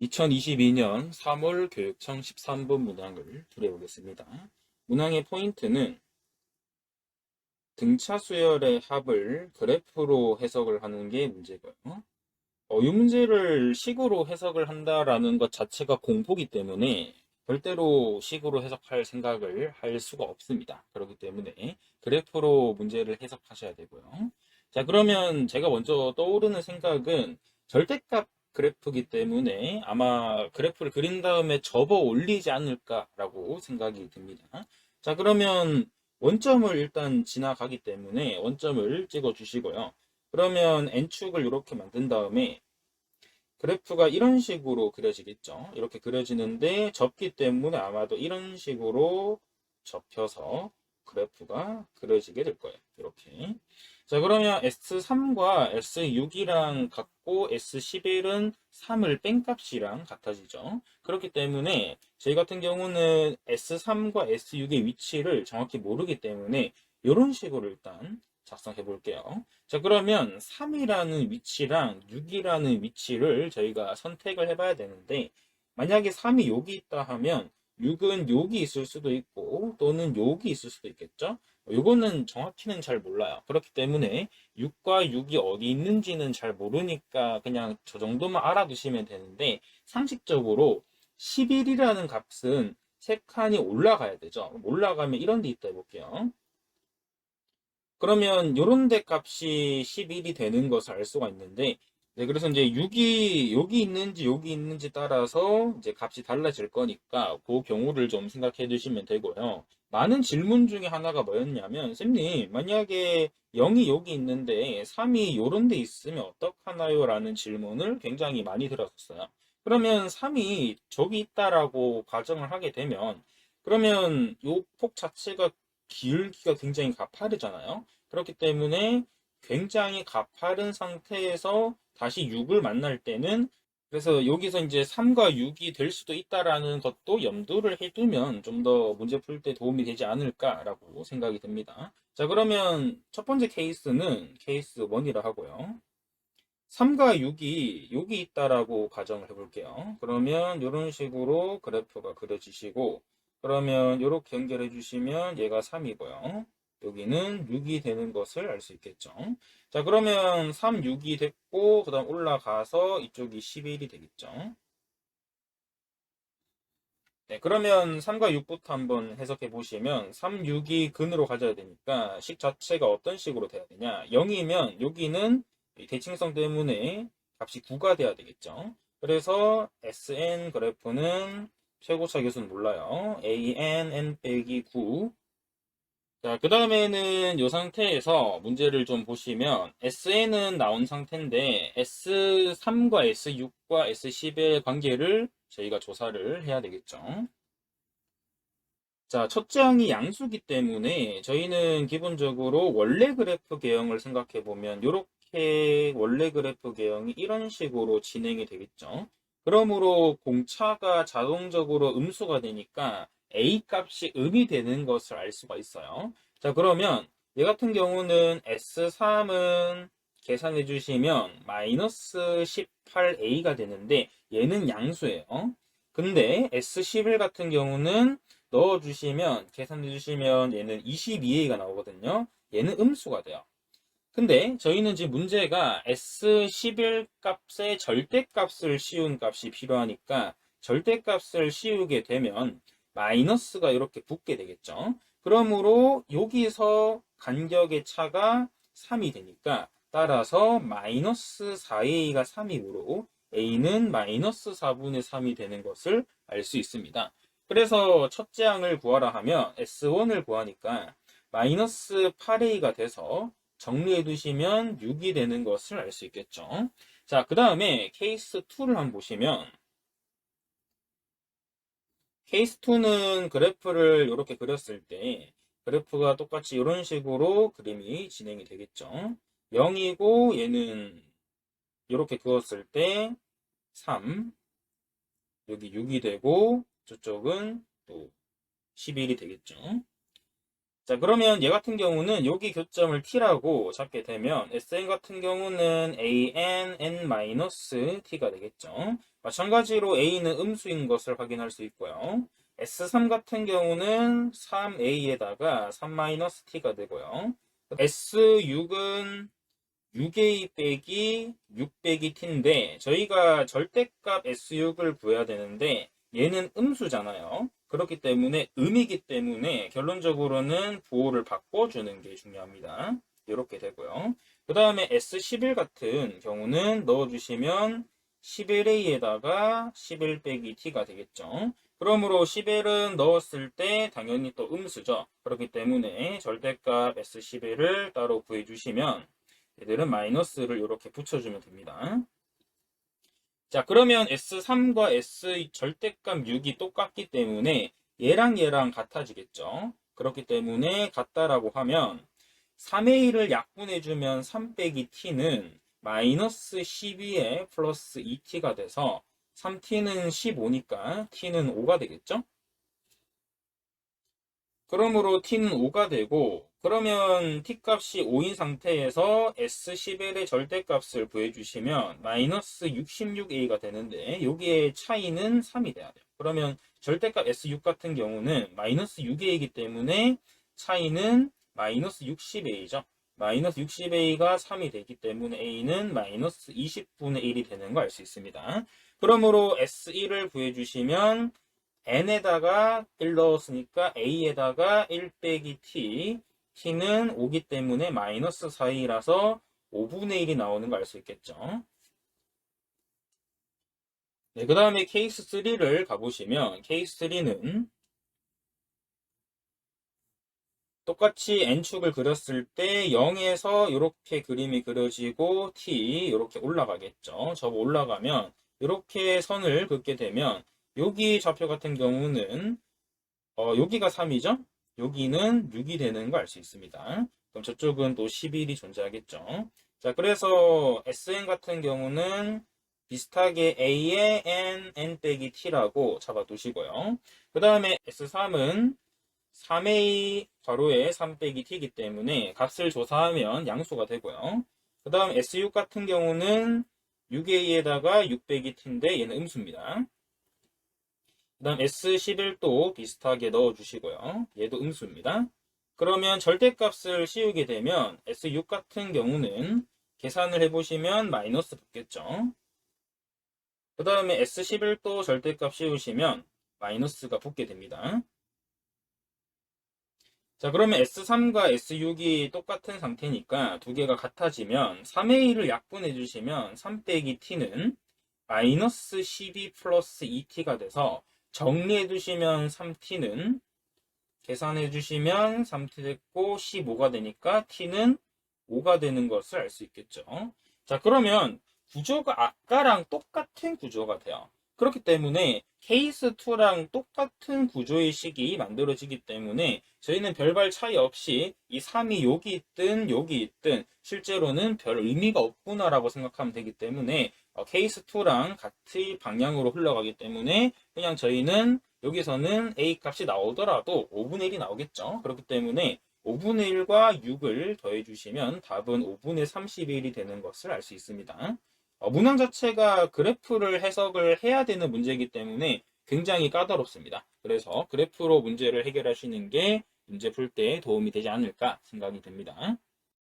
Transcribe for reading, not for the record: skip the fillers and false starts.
2022년 3월 교육청 13번 문항을 풀어보겠습니다. 문항의 포인트는 등차 수열의 합을 그래프로 해석을 하는 게 문제고요. 이 문제를 식으로 해석을 한다라는 것 자체가 공포기 때문에 절대로 식으로 해석할 생각을 할 수가 없습니다. 그렇기 때문에 그래프로 문제를 해석하셔야 되고요. 자, 그러면 제가 먼저 떠오르는 생각은 절대값 그래프이기 때문에 아마 그래프를 그린 다음에 접어 올리지 않을까라고 생각이 듭니다. 자, 그러면 원점을 일단 지나가기 때문에 원점을 찍어 주시고요. 그러면 n축을 이렇게 만든 다음에 그래프가 이런 식으로 그려지겠죠. 이렇게 그려지는데 접기 때문에 아마도 이런 식으로 접혀서 그래프가 그려지게 될 거예요. 이렇게. 자, 그러면 S3과 S6이랑 같고 S11은 3을 뺀 값이랑 같아지죠. 그렇기 때문에 저희 같은 경우는 S3과 S6의 위치를 정확히 모르기 때문에 이런 식으로 일단 작성해 볼게요. 자, 그러면 3이라는 위치랑 6이라는 위치를 저희가 선택을 해봐야 되는데, 만약에 3이 여기 있다 하면 6은 여기 있을 수도 있고, 또는 여기 있을 수도 있겠죠? 요거는 정확히는 잘 몰라요. 그렇기 때문에 6과 6이 어디 있는지는 잘 모르니까 그냥 저 정도만 알아두시면 되는데, 상식적으로 11이라는 값은 3칸이 올라가야 되죠. 올라가면 이런 데 있다 해볼게요. 그러면 요런 데 값이 11이 되는 것을 알 수가 있는데, 네, 그래서 이제 6이 여기 있는지 따라서 이제 값이 달라질 거니까 그 경우를 좀 생각해 두시면 되고요. 많은 질문 중에 하나가 뭐였냐면, 쌤님, 만약에 0이 여기 있는데 3이 요런 데 있으면 어떡하나요? 라는 질문을 굉장히 많이 들었었어요. 그러면 3이 저기 있다라고 가정을 하게 되면, 그러면 요 폭 자체가 기울기가 굉장히 가파르잖아요. 그렇기 때문에 굉장히 가파른 상태에서 다시 6을 만날 때는, 그래서 여기서 이제 3과 6이 될 수도 있다라는 것도 염두를 해두면 좀 더 문제 풀 때 도움이 되지 않을까라고 생각이 듭니다. 자, 그러면 첫 번째 케이스는 케이스 1이라 하고요. 3과 6이 여기 있다라고 가정을 해볼게요. 그러면 이런 식으로 그래프가 그려지시고, 그러면 이렇게 연결해 주시면 얘가 3이고요. 여기는 6이 되는 것을 알 수 있겠죠. 자, 그러면 3, 6이 됐고, 그 다음 올라가서 이쪽이 11이 되겠죠. 네, 그러면 3과 6부터 한번 해석해 보시면 3, 6이 근으로 가져야 되니까 식 자체가 어떤 식으로 돼야 되냐? 0이면 여기는 대칭성 때문에 값이 9가 돼야 되겠죠. 그래서 SN 그래프는 최고차 계수는 몰라요. AN, N 빼기 9. 자, 그 다음에는 이 상태에서 문제를 좀 보시면 SN은 나온 상태인데 S3과 S6과 S10의 관계를 저희가 조사를 해야 되겠죠. 자, 첫째 항이 양수기 때문에 저희는 기본적으로 원래 그래프 개형을 생각해 보면 이렇게 원래 그래프 개형이 이런 식으로 진행이 되겠죠. 그러므로 공차가 자동적으로 음수가 되니까 A 값이 음이 되는 것을 알 수가 있어요. 자, 그러면 얘 같은 경우는 S3은 계산해 주시면 마이너스 18A가 되는데 얘는 양수예요. 근데 S11 같은 경우는 넣어주시면, 계산해주시면 얘는 22A가 나오거든요. 얘는 음수가 돼요. 근데 저희는 지금 문제가 S11 값의 절대값을 씌운 값이 필요하니까 절대값을 씌우게 되면 마이너스가 이렇게 붙게 되겠죠. 그러므로 여기서 간격의 차가 3이 되니까 따라서 마이너스 4A가 3이므로 A는 마이너스 4분의 3이 되는 것을 알 수 있습니다. 그래서 첫째 항을 구하라 하면 S1을 구하니까 마이너스 8A가 돼서 정리해 두시면 6이 되는 것을 알 수 있겠죠. 자, 그 다음에 케이스 2를 한번 보시면 케이스 2는 그래프를 이렇게 그렸을 때 그래프가 똑같이 이런 식으로 그림이 진행이 되겠죠. 0이고 얘는 이렇게 그었을 때 3, 여기 6이 되고 저쪽은 또 11이 되겠죠. 자, 그러면 얘 같은 경우는 여기 교점을 t라고 잡게 되면 Sn 같은 경우는 an n-t가 되겠죠. 마찬가지로 a는 음수인 것을 확인할 수 있고요. S3 같은 경우는 3a에다가 3-t가 되고요. S6은 6a 빼기 6 빼기 t인데 저희가 절대값 S6을 구해야 되는데 얘는 음수잖아요. 그렇기 때문에 음이기 때문에 결론적으로는 부호를 바꿔주는 게 중요합니다. 이렇게 되고요. 그 다음에 S11 같은 경우는 넣어주시면 11a에다가 11 빼기 t가 되겠죠. 그러므로 11은 넣었을 때 당연히 또 음수죠. 그렇기 때문에 절대값 S11을 따로 구해주시면 얘들은 마이너스를 이렇게 붙여주면 됩니다. 자, 그러면 S3과 S 절대값 6이 똑같기 때문에 얘랑 같아지겠죠. 그렇기 때문에 같다라고 하면 3의 1을 약분해주면 3 빼기 t는 마이너스 12에 플러스 2t가 돼서 3t는 15니까 t는 5가 되겠죠. 그러므로 t는 5가 되고 그러면 t값이 5인 상태에서 S11의 절대값을 구해주시면 마이너스 66a가 되는데 여기에 차이는 3이 돼야 돼요. 그러면 절대값 S6 같은 경우는 마이너스 6a이기 때문에 차이는 마이너스 60a죠. 마이너스 60a가 3이 되기 때문에 a는 마이너스 20분의 1이 되는 거 알 수 있습니다. 그러므로 S1을 구해주시면 n에다가 1 넣었으니까 a에다가 1 빼기 t, t는 5기 때문에 마이너스 4이라서 5분의 1이 나오는 거 알 수 있겠죠. 네, 그 다음에 케이스 3를 가보시면 케이스 3는 똑같이 n축을 그렸을 때 0에서 이렇게 그림이 그려지고 t 이렇게 올라가겠죠. 저 올라가면 이렇게 선을 긋게 되면 여기 좌표 같은 경우는 여기가 3이죠? 여기는 6이 되는 거 알 수 있습니다. 그럼 저쪽은 또 11이 존재하겠죠. 자, 그래서 Sn 같은 경우는 비슷하게 A의 n 빼기 t라고 잡아두시고요. 그 다음에 S3은 3a 괄호에 3 빼기 t이기 때문에 값을 조사하면 양수가 되고요. 그 다음 S6 같은 경우는 6a에다가 6 빼기 t인데 얘는 음수입니다. 그 다음 S11도 비슷하게 넣어주시고요. 얘도 음수입니다. 그러면 절대값을 씌우게 되면 S6 같은 경우는 계산을 해보시면 마이너스 붙겠죠. 그 다음에 S11도 절대값 씌우시면 마이너스가 붙게 됩니다. 자, 그러면 S3과 S6이 똑같은 상태니까 두 개가 같아지면 3의 1을 약분해 주시면 3 빼기 t는 마이너스 12 플러스 2t가 돼서 정리해 주시면 3t는 계산해 주시면 3t 됐고 15가 되니까 t는 5가 되는 것을 알 수 있겠죠. 자, 그러면 구조가 아까랑 똑같은 구조가 돼요. 그렇기 때문에 케이스 2랑 똑같은 구조의 식이 만들어지기 때문에 저희는 별발 차이 없이 이 3이 여기 있든 여기 있든 실제로는 별 의미가 없구나라고 생각하면 되기 때문에 케이스 2랑 같은 방향으로 흘러가기 때문에 그냥 저희는 여기서는 A 값이 나오더라도 5분의 1이 나오겠죠. 그렇기 때문에 5분의 1과 6을 더해주시면 답은 5분의 31이 되는 것을 알 수 있습니다. 문항 자체가 그래프를 해석을 해야 되는 문제이기 때문에 굉장히 까다롭습니다. 그래서 그래프로 문제를 해결하시는 게 문제 풀 때 도움이 되지 않을까 생각이 듭니다.